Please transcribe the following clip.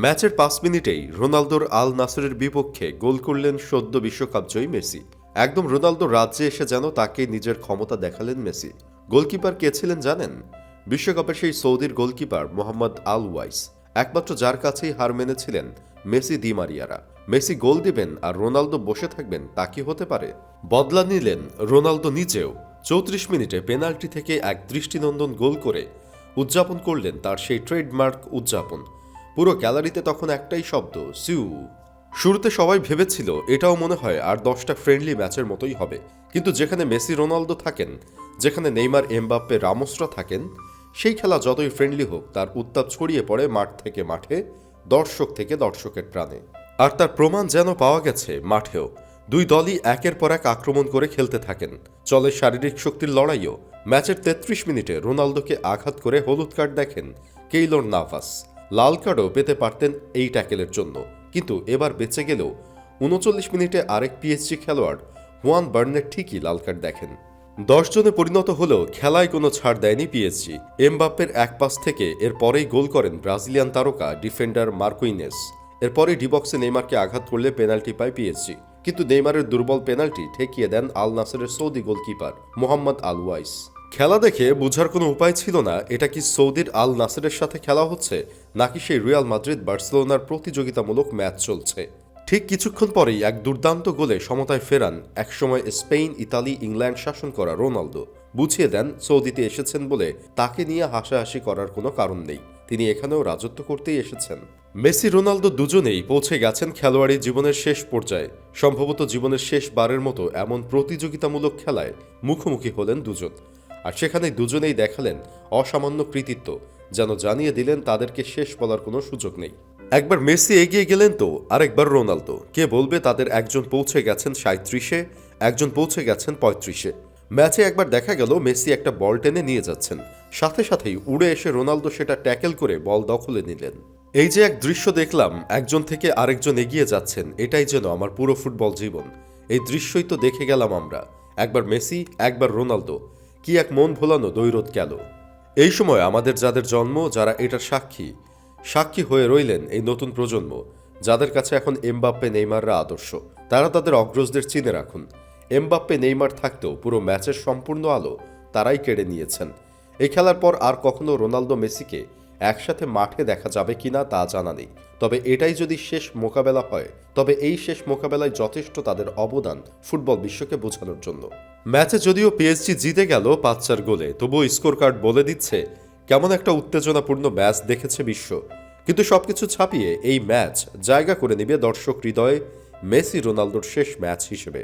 ম্যাচের ৫ মিনিটেই রোনালদোর আল নাসরের বিপক্ষে গোল করলেন সদ্য বিশ্বকাপজয়ী মেসি। একদম রোনালদোর রাজ্যে এসে যেন তাকে নিজের ক্ষমতা দেখালেন মেসি। গোলকিপার কে ছিলেন জানেন? বিশ্বকাপের সেই সৌদির গোলকিপার মোহাম্মদ আল ওয়াইস, একমাত্র যার কাছেই হার মেনেছিলেন মেসি দি মারিয়ারা। মেসি গোল দিবেন আর রোনালদো বসে থাকবেন, তা কি হতে পারে? বদলা নিলেন রোনালদো নিজেও। ৩৪ মিনিটে পেনাল্টি থেকে এক দৃষ্টিনন্দন গোল করে উদযাপন করলেন তার সেই ট্রেডমার্ক উদযাপন। পুরো গ্যালারিতে তখন একটাই শব্দ, সিউ। শুরুতে সবাই ভেবেছিল এটাও মনে হয় আর 10টা ফ্রেন্ডলি ম্যাচের মতোই হবে, কিন্তু যেখানে মেসি রোনালদো থাকেন, যেখানে নেইমার এমবাপ্পে রামোসরা থাকেন, সেই খেলা যতই ফ্রেন্ডলি হোক তার উত্তাপ ছড়িয়ে পড়ে মাঠ থেকে মাঠে, দর্শক থেকে দর্শকের প্রাণে। আর তার প্রমাণ যেন পাওয়া গেছে মাঠেও। দুই দলই একের পর এক আক্রমণ করে খেলতে থাকেন, চলে শারীরিক শক্তির লড়াইও। ম্যাচের ৩৩ মিনিটে রোনালদোকে আঘাত করে হলুদ কার্ড দেখেন কেইলর নাভাস। লাল কার্ডও পেতে পারতেন এই ট্যাকেলের জন্য, কিন্তু এবার বেঁচে গেলেও ৩৯ মিনিটে আরেক পিএসজি খেলোয়াড় হুয়ান বার্নেট ঠিকই লাল কার্ড দেখেন। ১০ জনে পরিণত হলেও খেলায় কোনো ছাড় দেয়নি পিএসজি। এমবাপ্পের এক পাস থেকে এরপরেই গোল করেন ব্রাজিলিয়ান তারকা ডিফেন্ডার মার্কুইনেস। এরপরে ডিবক্সে নেইমারকে আঘাত করলে পেনাল্টি পায় পিএসজি, কিন্তু নেইমারের দুর্বল পেনাল্টি ঠেকিয়ে দেন আল নাসরের সৌদি গোলকিপার মোহাম্মদ আল ওয়াইস। খেলা দেখে বোঝার কোনো উপায় ছিল না এটা কি সৌদির আল নাসরের সাথে খেলা হচ্ছে, নাকি সেই রিয়াল মাদ্রিদ বার্সেলোনার প্রতিযোগিতামূলক ম্যাচ চলছে। ঠিক কিছুক্ষণ পরেই এক দুর্দান্ত গোলে সমতায় ফেরান একসময় স্পেন, ইতালি, ইংল্যান্ড শাসন করা রোনালদো। বুঝিয়ে দেন সৌদিতে এসেছেন বলে তাকে নিয়ে হাসাহাসি করার কোনো কারণ নেই, তিনি এখানেও রাজত্ব করতেই এসেছেন। মেসি রোনালদো দুজনেই পৌঁছে গেছেন খেলোয়াড়ি জীবনের শেষ পর্যায়ে। সম্ভবত জীবনের শেষ বারের মতো এমন প্রতিযোগিতামূলক খেলায় মুখোমুখি হলেন দুজন, আর সেখানে দুজনেই দেখালেন অসামান্য কৃতিত্ব, যেন জানিয়ে দিলেন তাদেরকে শেষ বলার কোনো সুযোগ নেই। একবার মেসি এগিয়ে গেলেন তো আরেকবার রোনালদো। কে বলবে তাদের একজন পৌঁছে গেছেন ৩৭-এ, একজন পৌঁছে গেছেন ৩৫-এ। ম্যাচে একবার দেখা গেল মেসি একটা বল টেনে নিয়ে যাচ্ছেন, সাথে সাথেই উড়ে এসে রোনালদো সেটা ট্যাকেল করে বল দখলে নিলেন। এই যে এক দৃশ্য দেখলাম, একজন থেকে আরেকজন এগিয়ে যাচ্ছেন, এটাই যেন আমার পুরো ফুটবল জীবন। এই দৃশ্যই তো দেখে গেলাম আমরা, একবার মেসি একবার রোনালদো। কি এক মন ভোলানো দ্বৈরথ গেল। এই সময় আমাদের যাদের জন্ম, যারা এটার সাক্ষী হয়ে রইলেন এই নতুন প্রজন্ম, যাদের কাছে এখন এমবাপ্পে নেইমাররা আদর্শ, তারা তাদের অগ্রজদের চিনে রাখুন। এমবাপ্পে নেইমার থাকতেও পুরো ম্যাচের সম্পূর্ণ আলো তারাই কেড়ে নিয়েছেন। এই খেলার পর আর কখনো রোনালদো মেসিকে একসাথে মাঠে দেখা যাবে কিনা তা জানা নেই, তবে এটাই যদি শেষ মোকাবেলা হয়, তবে এই শেষ মোকাবেলায় যথেষ্ট তাদের অবদান ফুটবল বিশ্বকে বোঝানোর জন্য। ম্যাচে যদিও পিএসজি জিতে গেল ৫-৪ গোলে, তবুও স্কোর কার্ড বলে দিচ্ছে কেমন একটা উত্তেজনাপূর্ণ ম্যাচ দেখেছে বিশ্ব। কিন্তু সবকিছু ছাপিয়ে এই ম্যাচ জায়গা করে নেবে দর্শক হৃদয়ে মেসি রোনালদোর শেষ ম্যাচ হিসেবে।